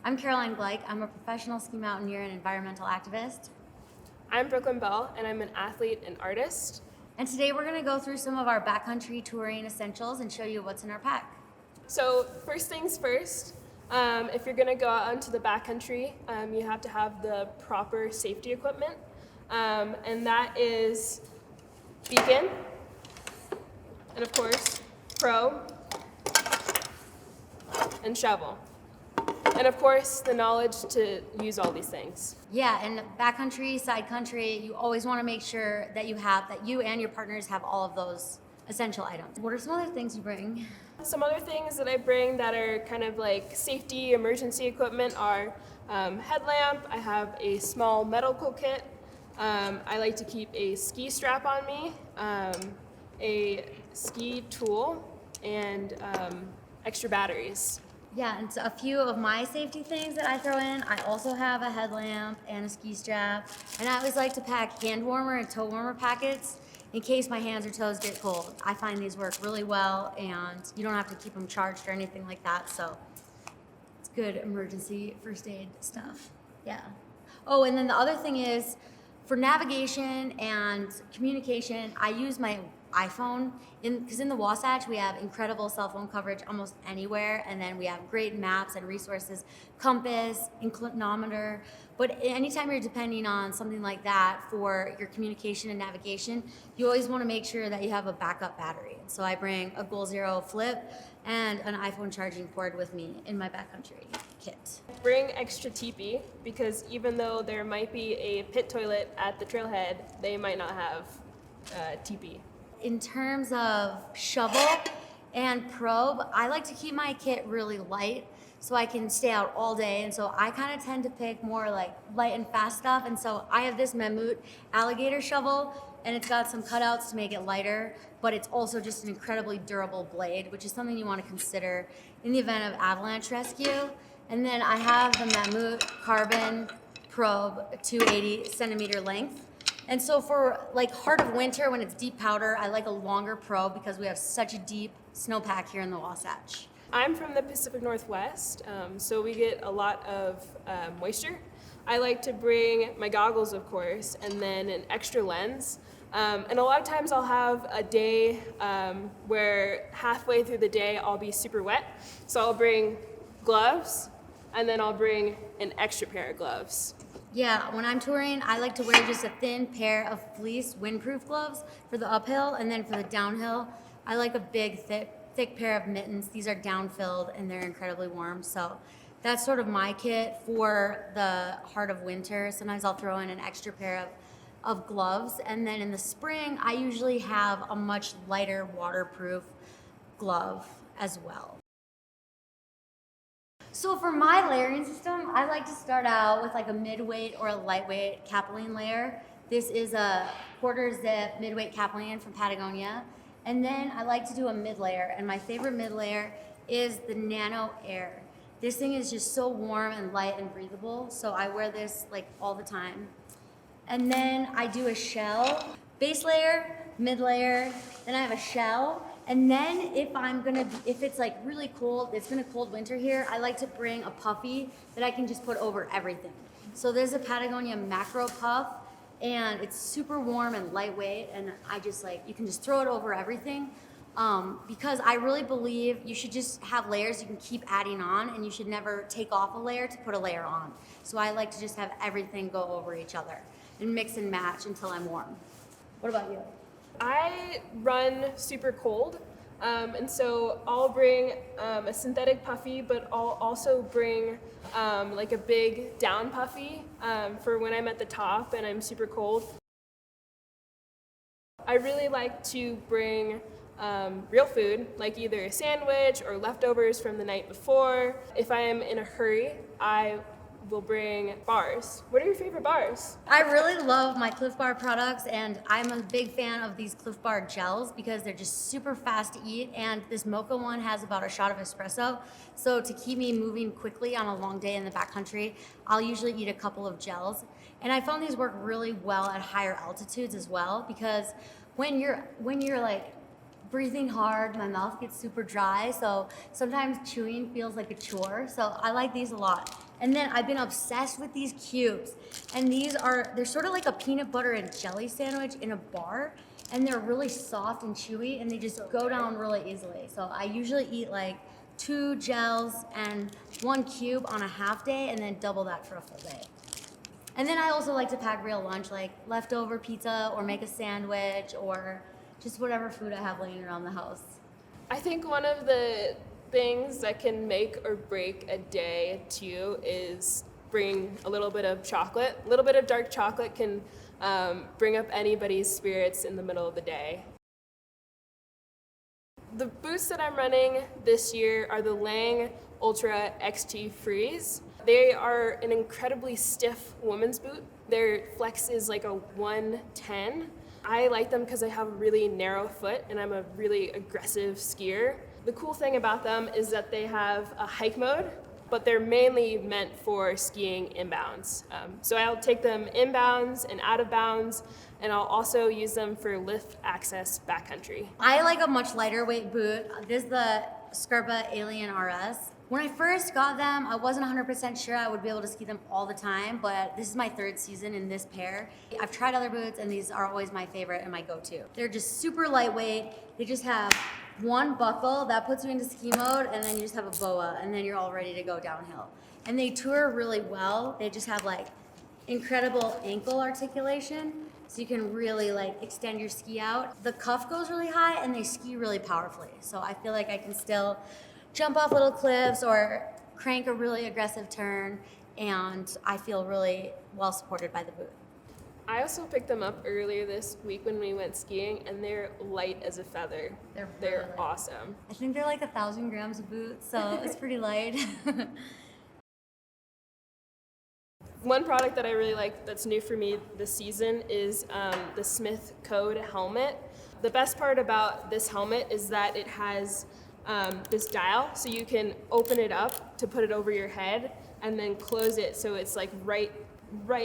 I'm Caroline Gleich. I'm a professional ski mountaineer and environmental activist. I'm Brooklyn Bell, and I'm an athlete and artist. And today we're going to go through some of our backcountry touring essentials and show you what's in our pack. So first things first, if you're going to go out into the backcountry, you have to have the proper safety equipment, and that is beacon, and of course, probe, and shovel. And of course, the knowledge to use all these things. Yeah, and backcountry, side country, you always want to make sure that you and your partners have all of those essential items. What are some other things you bring? Some other things that I bring that are kind of like safety emergency equipment are headlamp. I have a small medical kit. I like to keep a ski strap on me, a ski tool, and extra batteries. Yeah, and so a few of my safety things that I throw in, I also have a headlamp and a ski strap, and I always like to pack hand warmer and toe warmer packets in case my hands or toes get cold. I find these work really well, and you don't have to keep them charged or anything like that, so it's good emergency first aid stuff. Yeah. Oh, and then the other thing is, for navigation and communication, I use my iPhone because in the Wasatch we have incredible cell phone coverage almost anywhere, and then we have great maps and resources, compass, inclinometer. But anytime you're depending on something like that for your communication and navigation, you always want to make sure that you have a backup battery. So I bring a Goal Zero flip and an iPhone charging cord with me in my backcountry kit. Bring extra teepee because even though there might be a pit toilet at the trailhead, they might not have teepee. In terms of shovel and probe, I like to keep my kit really light so I can stay out all day. And so I kind of tend to pick more like light and fast stuff. And so I have this Mammut alligator shovel, and it's got some cutouts to make it lighter, but it's also just an incredibly durable blade, which is something you want to consider in the event of avalanche rescue. And then I have the Mammut carbon probe, 280 centimeter length. And so for like heart of winter, when it's deep powder, I like a longer probe because we have such a deep snowpack here in the Wasatch. I'm from the Pacific Northwest, so we get a lot of moisture. I like to bring my goggles, of course, and then an extra lens. And a lot of times I'll have a day where halfway through the day I'll be super wet. So I'll bring gloves, and then I'll bring an extra pair of gloves. Yeah, when I'm touring, I like to wear just a thin pair of fleece windproof gloves for the uphill, and then for the downhill, I like a big, thick pair of mittens. These are down-filled, and they're incredibly warm. So that's sort of my kit for the heart of winter. Sometimes I'll throw in an extra pair of gloves, and then in the spring, I usually have a much lighter waterproof glove as well. So for my layering system, I like to start out with like a mid-weight or a lightweight capilene layer. This is a quarter zip mid-weight capilene from Patagonia. And then I like to do a mid-layer, and my favorite mid-layer is the Nano Air. This thing is just so warm and light and breathable, so I wear this like all the time. And then I do a shell, base layer, mid-layer, then I have a shell. And then if it's like really cold, it's been a cold winter here, I like to bring a puffy that I can just put over everything. So there's a Patagonia Macro Puff, and it's super warm and lightweight, and you can just throw it over everything. Because I really believe you should just have layers you can keep adding on, and you should never take off a layer to put a layer on. So I like to just have everything go over each other and mix and match until I'm warm. What about you? I run super cold, and so I'll bring a synthetic puffy, but I'll also bring like a big down puffy for when I'm at the top and I'm super cold. I really like to bring real food, like either a sandwich or leftovers from the night before. If I am in a hurry, I will bring bars. What are your favorite bars? I really love my Cliff Bar products, and I'm a big fan of these Cliff Bar gels because they're just super fast to eat, and this mocha one has about a shot of espresso. So to keep me moving quickly on a long day in the backcountry, I'll usually eat a couple of gels. And I found these work really well at higher altitudes as well, because when you're like breathing hard, my mouth gets super dry, so sometimes chewing feels like a chore. So I like these a lot. And then I've been obsessed with these cubes. And they're sort of like a peanut butter and jelly sandwich in a bar. And they're really soft and chewy, and they just go down really easily. So I usually eat like 2 gels and 1 cube on a half day, and then double that for a full day. And then I also like to pack real lunch, like leftover pizza or make a sandwich or just whatever food I have laying around the house. I think one of the things that can make or break a day too is bring a little bit of chocolate. A little bit of dark chocolate can bring up anybody's spirits in the middle of the day. The boots that I'm running this year are the Lang Ultra XT Freeze. They are an incredibly stiff women's boot. Their flex is like a 110. I like them because I have a really narrow foot and I'm a really aggressive skier. The cool thing about them is that they have a hike mode, but they're mainly meant for skiing inbounds. So I'll take them inbounds and out of bounds, and I'll also use them for lift access backcountry. I like a much lighter weight boot. This is the Scarpa Alien RS. When I first got them, I wasn't 100% sure I would be able to ski them all the time, but this is my 3rd season in this pair. I've tried other boots, and these are always my favorite and my go-to. They're just super lightweight. They just have 1 buckle that puts you into ski mode, and then you just have a boa, and then you're all ready to go downhill. And they tour really well. They just have like incredible ankle articulation, so you can really like extend your ski out. The cuff goes really high, and they ski really powerfully. So I feel like I can still jump off little cliffs or crank a really aggressive turn, and I feel really well supported by the boot. I also picked them up earlier this week when we went skiing, and they're light as a feather. They're They're really awesome. I think they're like 1,000 grams of boot, so it's pretty light. One product that I really like that's new for me this season is the Smith Code helmet. The best part about this helmet is that it has this dial, so you can open it up to put it over your head and then close it so it's like right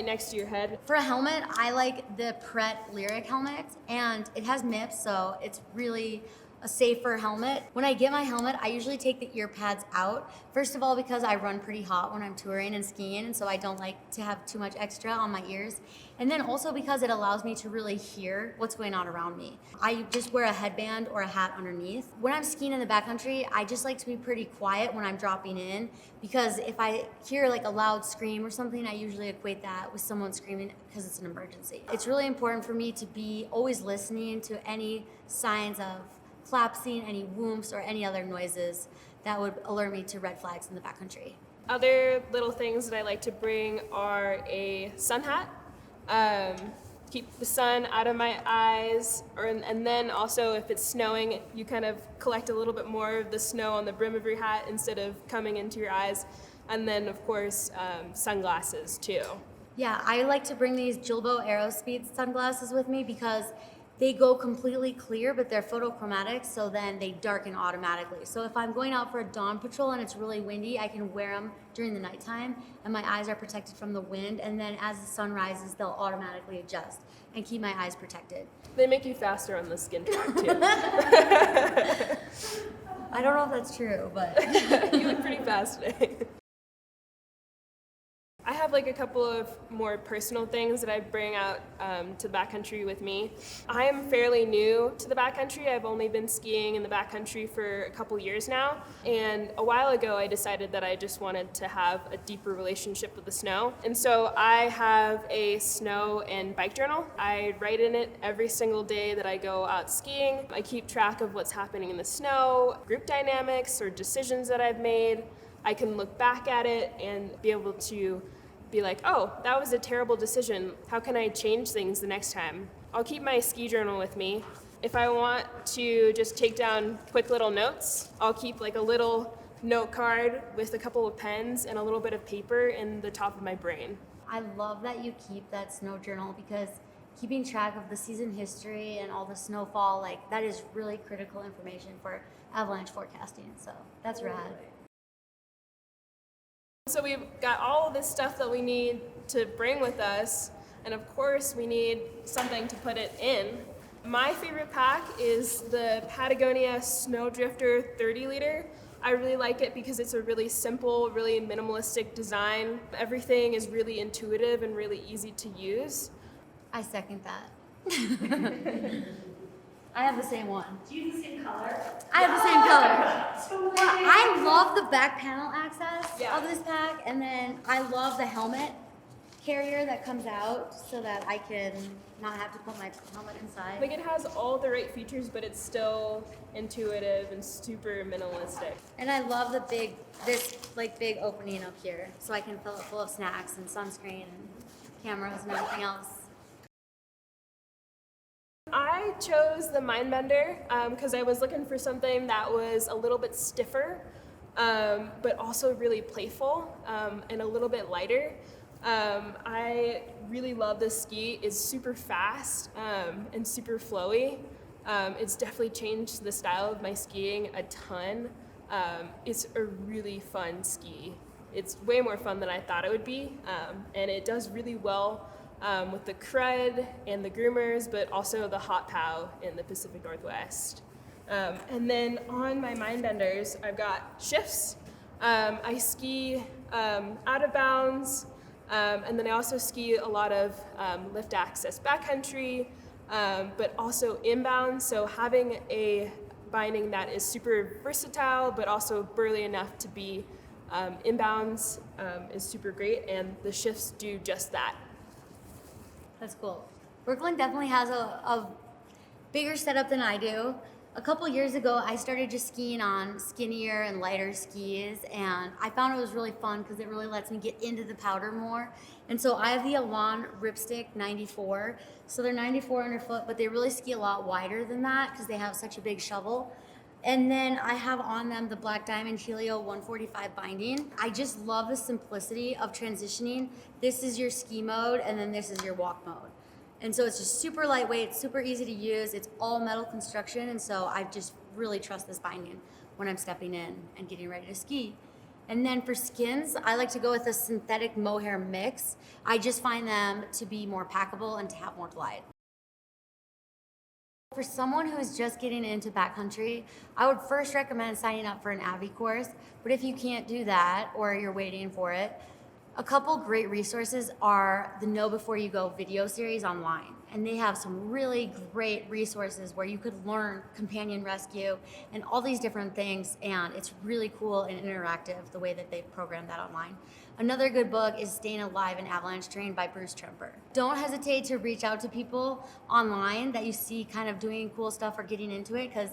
next to your head. For a helmet, I like the Pret Lyric helmet, and it has MIPS, so it's really a safer helmet. When I get my helmet, I usually take the ear pads out. First of all, because I run pretty hot when I'm touring and skiing, and so I don't like to have too much extra on my ears. And then also because it allows me to really hear what's going on around me. I just wear a headband or a hat underneath. When I'm skiing in the backcountry, I just like to be pretty quiet when I'm dropping in, because if I hear like a loud scream or something, I usually equate that with someone screaming because it's an emergency. It's really important for me to be always listening to any signs of collapsing, any whoops, or any other noises that would alert me to red flags in the backcountry. Other little things that I like to bring are a sun hat, keep the sun out of my eyes, and then also if it's snowing, you kind of collect a little bit more of the snow on the brim of your hat instead of coming into your eyes, and then of course sunglasses too. Yeah, I like to bring these Jilbo Aerospeed sunglasses with me because they go completely clear, but they're photochromatic, so then they darken automatically. So if I'm going out for a dawn patrol and it's really windy, I can wear them during the nighttime, and my eyes are protected from the wind, and then as the sun rises, they'll automatically adjust and keep my eyes protected. They make you faster on the skin track too. I don't know if that's true, but You look pretty fast today. I have like a couple of more personal things that I bring out to the backcountry with me. I am fairly new to the backcountry. I've only been skiing in the backcountry for a couple years now. And a while ago, I decided that I just wanted to have a deeper relationship with the snow. And so I have a snow and bike journal. I write in it every single day that I go out skiing. I keep track of what's happening in the snow, group dynamics, or decisions that I've made. I can look back at it and be able to be like, oh, that was a terrible decision. How can I change things the next time? I'll keep my ski journal with me. If I want to just take down quick little notes, I'll keep like a little note card with a couple of pens and a little bit of paper in the top of my brain. I love that you keep that snow journal, because keeping track of the season history and all the snowfall, like that is really critical information for avalanche forecasting. So that's rad. So we've got all of this stuff that we need to bring with us, and of course we need something to put it in. My favorite pack is the Patagonia Snowdrifter 30 liter. I really like it because it's a really simple, really minimalistic design. Everything is really intuitive and really easy to use. I second that. I have the same one. Do you have the same color? I have the same color. So Well, I love the back panel access Yeah. of this pack, and then I love the helmet carrier that comes out so that I can not have to put my helmet inside. Like, it has all the right features, but it's still intuitive and super minimalistic. And I love this big opening up here, so I can fill it full of snacks and sunscreen and cameras and everything else. I chose the Mindbender because I was looking for something that was a little bit stiffer, but also really playful and a little bit lighter. I really love this ski. It's super fast and super flowy. It's definitely changed the style of my skiing a ton. It's a really fun ski. It's way more fun than I thought it would be, and it does really well with the crud and the groomers, but also the hot pow in the Pacific Northwest. And then on my Mindbenders, I've got shifts. I ski out of bounds, and then I also ski a lot of lift access backcountry, but also inbound. So having a binding that is super versatile, but also burly enough to be inbounds is super great, and the shifts do just that. That's cool. Brooklyn definitely has a bigger setup than I do. A couple years ago, I started just skiing on skinnier and lighter skis, and I found it was really fun because it really lets me get into the powder more. And so I have the Elan Ripstick 94. So they're 94 underfoot, but they really ski a lot wider than that because they have such a big shovel. And then I have on them the Black Diamond Helio 145 binding. I just love the simplicity of transitioning. This is your ski mode, and then this is your walk mode. And so it's just super lightweight, super easy to use. It's all metal construction, and so I just really trust this binding when I'm stepping in and getting ready to ski. And then for skins, I like to go with a synthetic mohair mix. I just find them to be more packable and to have more glide. For someone who is just getting into backcountry, I would first recommend signing up for an AVI course. But if you can't do that or you're waiting for it, a couple great resources are the Know Before You Go video series online. And they have some really great resources where you could learn companion rescue and all these different things. And it's really cool and interactive the way that they've programmed that online. Another good book is Staying Alive in Avalanche Terrain by Bruce Tremper. Don't hesitate to reach out to people online that you see kind of doing cool stuff or getting into it, because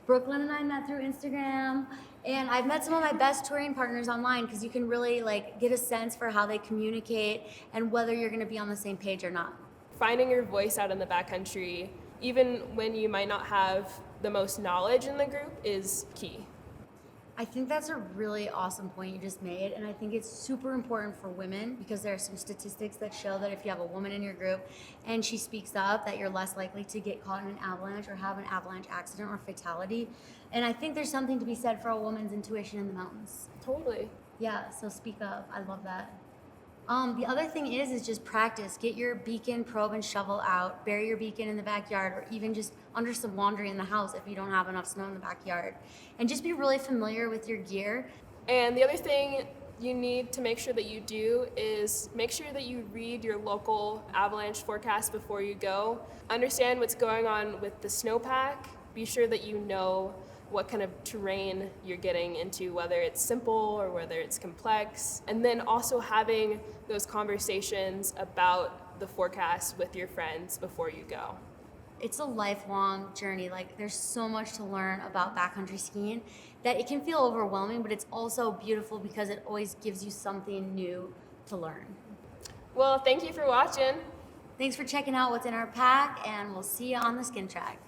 Brooklyn and I met through Instagram, and I've met some of my best touring partners online because you can really get a sense for how they communicate and whether you're going to be on the same page or not. Finding your voice out in the backcountry, even when you might not have the most knowledge in the group, is key. I think that's a really awesome point you just made, and I think it's super important for women because there are some statistics that show that if you have a woman in your group and she speaks up, that you're less likely to get caught in an avalanche or have an avalanche accident or fatality. And I think there's something to be said for a woman's intuition in the mountains. Totally. Yeah, so speak up. I love that. The other thing is just practice. Get your beacon, probe, and shovel out. Bury your beacon in the backyard, or even just under some laundry in the house if you don't have enough snow in the backyard. And just be really familiar with your gear. And the other thing you need to make sure that you do is make sure that you read your local avalanche forecast before you go. Understand what's going on with the snowpack. Be sure that you know what kind of terrain you're getting into, whether it's simple or whether it's complex. And then also having those conversations about the forecast with your friends before you go. It's a lifelong journey. There's so much to learn about backcountry skiing that it can feel overwhelming, but it's also beautiful because it always gives you something new to learn. Well, thank you for watching. Thanks for checking out what's in our pack, and we'll see you on the skin track.